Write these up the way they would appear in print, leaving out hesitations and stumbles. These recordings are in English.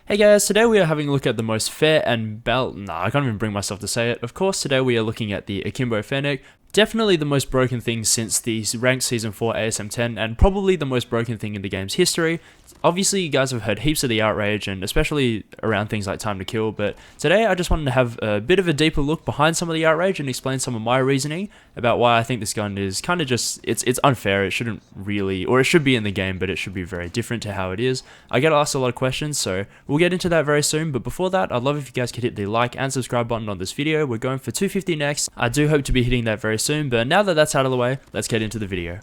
Hey guys, today we are having a look at the most fair and I can't even bring myself to say it. Of course, today we are looking at the Akimbo Fennec. Definitely the most broken thing since the ranked Season 4 ASM 10, and probably the most broken thing in the game's history. Obviously, you guys have heard heaps of the outrage, and especially around things like time to kill, but today I just wanted to have a bit of a deeper look behind some of the outrage and explain some of my reasoning about why I think this gun is kind of just, it's unfair. It shouldn't really, or it should be in the game, but it should be very different to how it is. I get asked a lot of questions, so we'll get into that very soon, but before that, I'd love if you guys could hit the like and subscribe button on this video. We're going for 250 next. I do hope to be hitting that very soon, but now that that's out of the way, let's get into the video.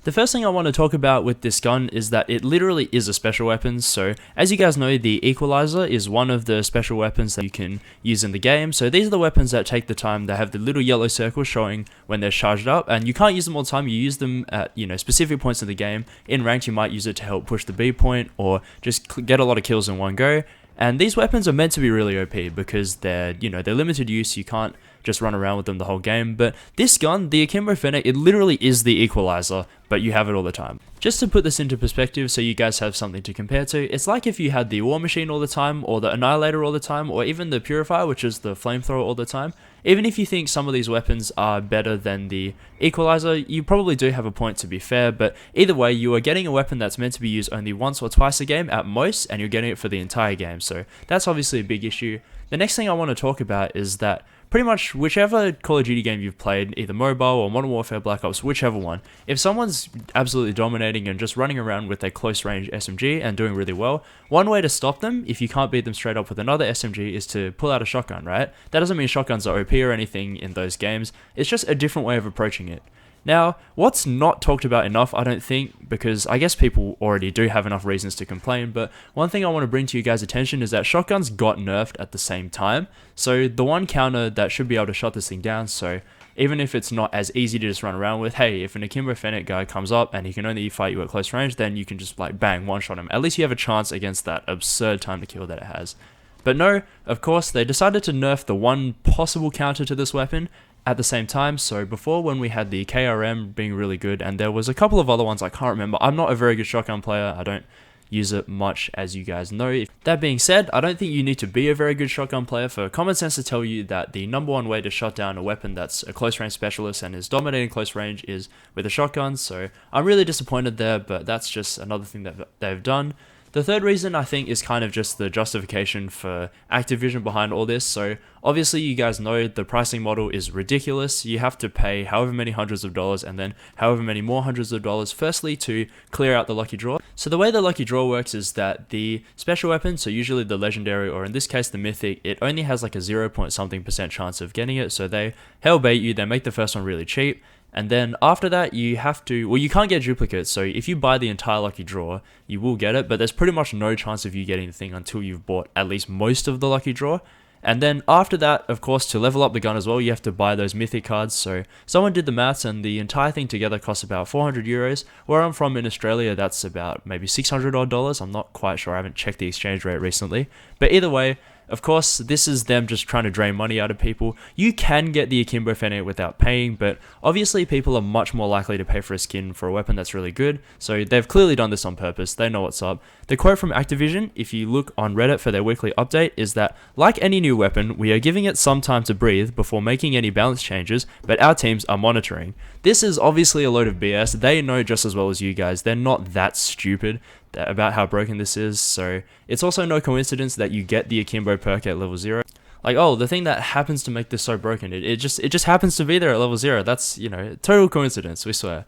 The first thing I want to talk about with this gun is that it literally is a special weapon. So as you guys know, the equalizer is one of the special weapons that you can use in the game. So these are the weapons that take the time. They have the little yellow circle showing when they're charged up, and you can't use them all the time. You use them at specific points in the game. In ranked, you might use it to help push the B point or just get a lot of kills in one go. And these weapons are meant to be really OP because they're limited use. You can't just run around with them the whole game. But this gun, the Akimbo Fennec, it literally is the equalizer, but you have it all the time. Just to put this into perspective so you guys have something to compare to, it's like if you had the War Machine all the time, or the Annihilator all the time, or even the Purifier, which is the Flamethrower all the time. Even if you think some of these weapons are better than the equalizer, you probably do have a point, to be fair, but either way, you are getting a weapon that's meant to be used only once or twice a game at most, and you're getting it for the entire game, so that's obviously a big issue. The next thing I want to talk about is that pretty much whichever Call of Duty game you've played, either mobile or Modern Warfare, Black Ops, whichever one, if someone's absolutely dominating and just running around with a close range SMG and doing really well, one way to stop them, if you can't beat them straight up with another SMG, is to pull out a shotgun, right? That doesn't mean shotguns are OP or anything in those games, it's just a different way of approaching it. Now, what's not talked about enough, I don't think, because I guess people already do have enough reasons to complain, but one thing I want to bring to you guys' attention is that shotguns got nerfed at the same time. So the one counter that should be able to shut this thing down, so even if it's not as easy to just run around with, hey, if an Akimbo Fennec guy comes up and he can only fight you at close range, then you can just like bang, one-shot him. At least you have a chance against that absurd time to kill that it has. But no, of course, they decided to nerf the one possible counter to this weapon at the same time. So before, when we had the KRM being really good, and there was a couple of other ones I can't remember. I'm not a very good shotgun player. I don't use it much, as you guys know. That being said, I don't think you need to be a very good shotgun player for common sense to tell you that the number one way to shut down a weapon that's a close range specialist and is dominating close range is with a shotgun. So I'm really disappointed there, but that's just another thing that they've done. The third reason, I think, is kind of just the justification for Activision behind all this. So obviously you guys know the pricing model is ridiculous. You have to pay however many hundreds of dollars and then however many more hundreds of dollars firstly to clear out the lucky draw. So the way the lucky draw works is that the special weapon, so usually the legendary, or in this case the mythic, it only has like a 0.something% chance of getting it. So they hellbait you, they make the first one really cheap. And then after that, you have to, well, you can't get duplicates. So if you buy the entire lucky draw, you will get it, but there's pretty much no chance of you getting the thing until you've bought at least most of the lucky draw. And then after that, of course, to level up the gun as well, you have to buy those mythic cards. So someone did the maths, and the entire thing together costs about 400 euros. Where I'm from in Australia, that's about maybe $600 odd. I'm not quite sure. I haven't checked the exchange rate recently. But either way, of course, this is them just trying to drain money out of people. You can get the Akimbo Fennec without paying, but obviously people are much more likely to pay for a skin for a weapon that's really good, so they've clearly done this on purpose. They know what's up. The quote from Activision, if you look on Reddit for their weekly update, is that, like any new weapon, we are giving it some time to breathe before making any balance changes, but our teams are monitoring. This is obviously a load of BS. They know just as well as you guys. They're not that stupid about how broken this is, so it's also no coincidence that you get the Akimbo perk at level 0. Like, oh, the thing that happens to make this so broken, it just happens to be there at level 0. That's, total coincidence, we swear.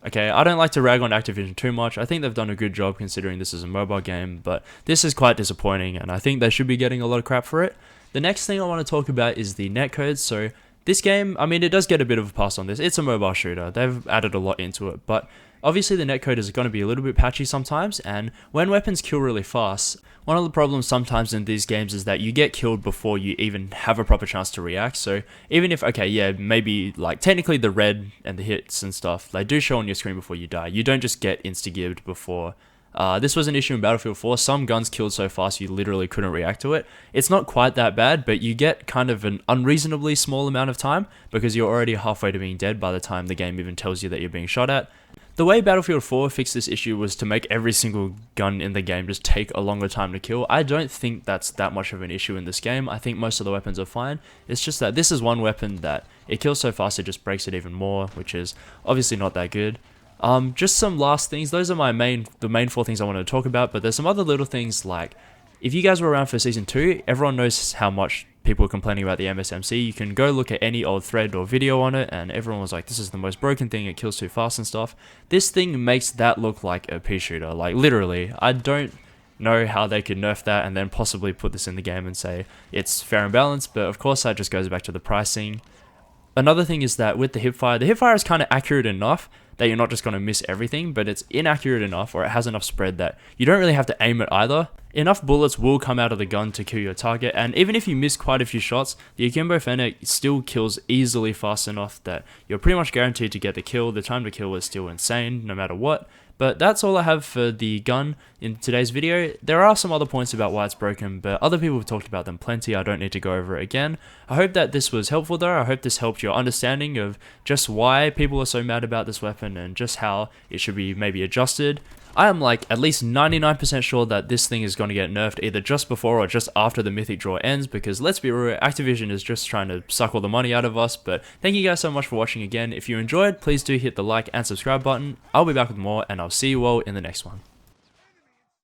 Okay, I don't like to rag on Activision too much. I think they've done a good job considering this is a mobile game, but this is quite disappointing, and I think they should be getting a lot of crap for it. The next thing I want to talk about is the netcode. So this game, I mean, it does get a bit of a pass on this. It's a mobile shooter. They've added a lot into it, but obviously the netcode is going to be a little bit patchy sometimes, and when weapons kill really fast, one of the problems sometimes in these games is that you get killed before you even have a proper chance to react. So even if, okay, yeah, maybe like technically the red and the hits and stuff, they do show on your screen before you die. You don't just get insta-gibbed before. This was an issue in Battlefield 4. Some guns killed so fast you literally couldn't react to it. It's not quite that bad, but you get kind of an unreasonably small amount of time because you're already halfway to being dead by the time the game even tells you that you're being shot at. The way Battlefield 4 fixed this issue was to make every single gun in the game just take a longer time to kill. I don't think that's that much of an issue in this game. I think most of the weapons are fine. It's just that this is one weapon that it kills so fast it just breaks it even more, which is obviously not that good. Just some last things. Those are the main 4 things I wanted to talk about, but there's some other little things like, if you guys were around for Season 2, everyone knows how much people were complaining about the MSMC. You can go look at any old thread or video on it, and everyone was like, this is the most broken thing, it kills too fast and stuff. This thing makes that look like a pea shooter, like literally. I don't know how they could nerf that and then possibly put this in the game and say it's fair and balanced, but of course that just goes back to the pricing. Another thing is that with the hipfire is kind of accurate enough that you're not just going to miss everything, but it's inaccurate enough, or it has enough spread that you don't really have to aim it either. Enough bullets will come out of the gun to kill your target, and even if you miss quite a few shots, the Akimbo Fennec still kills easily fast enough that you're pretty much guaranteed to get the kill. The time to kill is still insane, no matter what. But that's all I have for the gun in today's video. There are some other points about why it's broken, but other people have talked about them plenty. I don't need to go over it again. I hope that this was helpful though. I hope this helped your understanding of just why people are so mad about this weapon and just how it should be maybe adjusted. I am like at least 99% sure that this thing is going to get nerfed either just before or just after the Mythic Draw ends, because let's be real, Activision is just trying to suck all the money out of us. But thank you guys so much for watching again. If you enjoyed, please do hit the like and subscribe button. I'll be back with more, and I'll see you all in the next one.